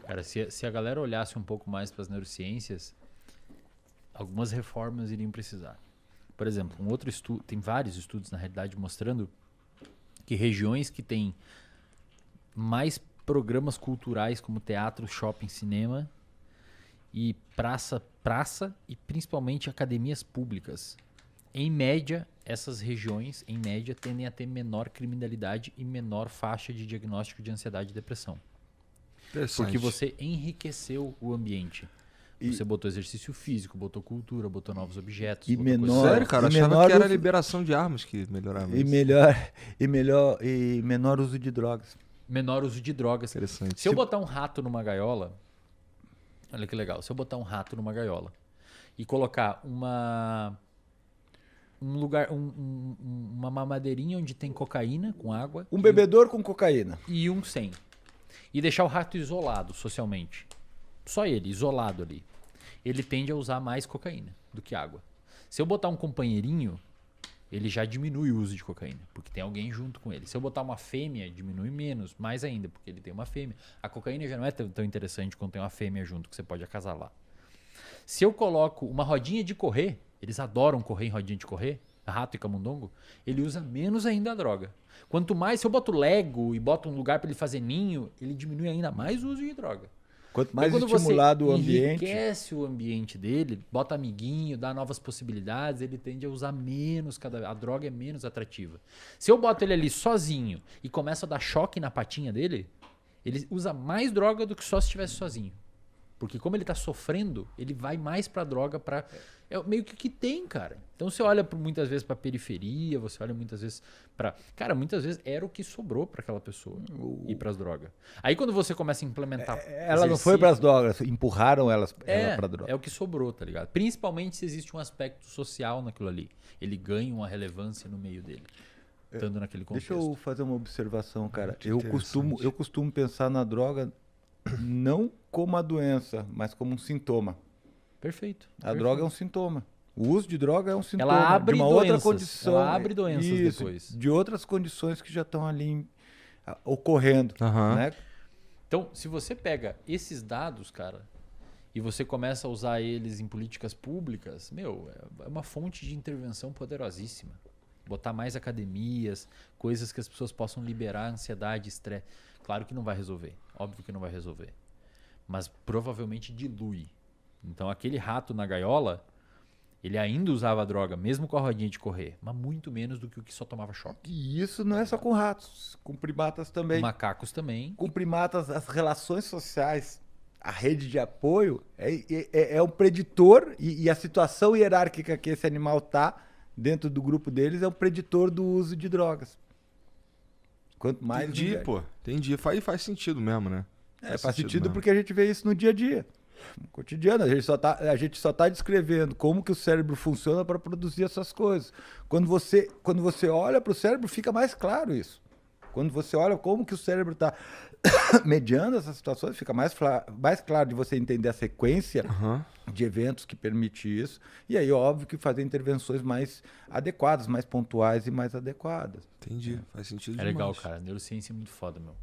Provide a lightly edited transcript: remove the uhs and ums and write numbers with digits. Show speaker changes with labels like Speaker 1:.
Speaker 1: Cara, se a galera olhasse um pouco mais para as neurociências, algumas reformas iriam precisar. Por exemplo, um outro estudo, tem vários estudos na realidade mostrando que regiões que têm mais programas culturais como teatro, shopping, cinema e praça e principalmente academias públicas, em média, essas regiões, em média, tendem a ter menor criminalidade e menor faixa de diagnóstico de ansiedade e depressão. Porque você enriqueceu o ambiente. Você botou exercício físico, botou cultura, botou novos objetos.
Speaker 2: E
Speaker 1: botou
Speaker 2: menor,
Speaker 3: Sério, cara, eu achava que era a liberação de armas que melhorava
Speaker 2: e
Speaker 3: isso.
Speaker 2: menor uso de drogas.
Speaker 1: menor uso de drogas.
Speaker 3: Interessante.
Speaker 1: Se eu botar um rato numa gaiola, olha que legal, se eu botar um rato numa gaiola e colocar uma mamadeirinha onde tem cocaína com água
Speaker 2: Um bebedor com cocaína.
Speaker 1: e um sem, e deixar o rato isolado socialmente, só ele, isolado ali, ele tende a usar mais cocaína do que água. Se eu botar um companheirinho, ele já diminui o uso de cocaína, porque tem alguém junto com ele. Se eu botar uma fêmea, diminui menos, mais ainda, porque ele tem uma fêmea. A cocaína já não é tão interessante quando tem uma fêmea junto, que você pode acasalar. Se eu coloco uma rodinha de correr, eles adoram correr em rodinha de correr, rato e camundongo, ele usa menos ainda a droga. Quanto mais, se eu boto Lego e boto um lugar para ele fazer ninho, ele diminui ainda mais o uso de droga.
Speaker 2: Quanto mais
Speaker 1: Quando
Speaker 2: estimulado o
Speaker 1: você
Speaker 2: ambiente.
Speaker 1: enriquece o ambiente dele, bota amiguinho, dá novas possibilidades, ele tende a usar menos, a droga é menos atrativa. Se eu boto ele ali sozinho e começo a dar choque na patinha dele, ele usa mais droga do que só se estivesse sozinho. Porque como ele tá sofrendo, ele vai mais pra droga, é meio que tem, cara. Então você olha muitas vezes pra periferia, você olha muitas vezes pra... Cara, muitas vezes era o que sobrou pra aquela pessoa ir pras drogas. Aí quando você começa a implementar...
Speaker 2: Ela não foi pras drogas, empurraram ela pra droga.
Speaker 1: É o que sobrou, tá ligado? Principalmente se existe um aspecto social naquilo ali. Ele ganha uma relevância no meio dele, estando naquele contexto.
Speaker 2: Deixa eu fazer uma observação, cara. Eu costumo pensar na droga não como a doença, mas como um sintoma.
Speaker 1: Perfeito.
Speaker 2: A droga é um sintoma. O uso de droga é um sintoma.
Speaker 1: Ela abre
Speaker 2: de uma
Speaker 1: doenças.
Speaker 2: outra condição.
Speaker 1: Ela abre doenças
Speaker 2: Isso,
Speaker 1: depois.
Speaker 2: de outras condições que já estão ali ocorrendo. Né?
Speaker 1: Então, se você pega esses dados, cara, e você começa a usar eles em políticas públicas, é uma fonte de intervenção poderosíssima. Botar mais academias, coisas que as pessoas possam liberar ansiedade, estresse. Claro que não vai resolver. Óbvio que não vai resolver. Mas provavelmente dilui. Então, aquele rato na gaiola, ele ainda usava droga, mesmo com a rodinha de correr, mas muito menos do que o que só tomava choque.
Speaker 2: E isso não é só com ratos, com primatas também.
Speaker 1: Macacos também.
Speaker 2: Com primatas, as relações sociais, a rede de apoio é um preditor e a situação hierárquica que esse animal está dentro do grupo deles é um preditor do uso de drogas. Quanto mais...
Speaker 3: Entendi. Faz sentido mesmo, né?
Speaker 2: Faz sentido porque a gente vê isso no dia a dia. No cotidiano, a gente só tá descrevendo como que o cérebro funciona para produzir essas coisas. Quando você olha para o cérebro, fica mais claro isso. Quando você olha como que o cérebro está mediando essas situações, fica mais claro de você entender a sequência de eventos que permite isso. E aí, óbvio, que fazer intervenções mais adequadas, mais pontuais e mais adequadas.
Speaker 3: Entendi, faz sentido
Speaker 1: É
Speaker 3: demais.
Speaker 1: legal, cara. A neurociência é muito foda, meu.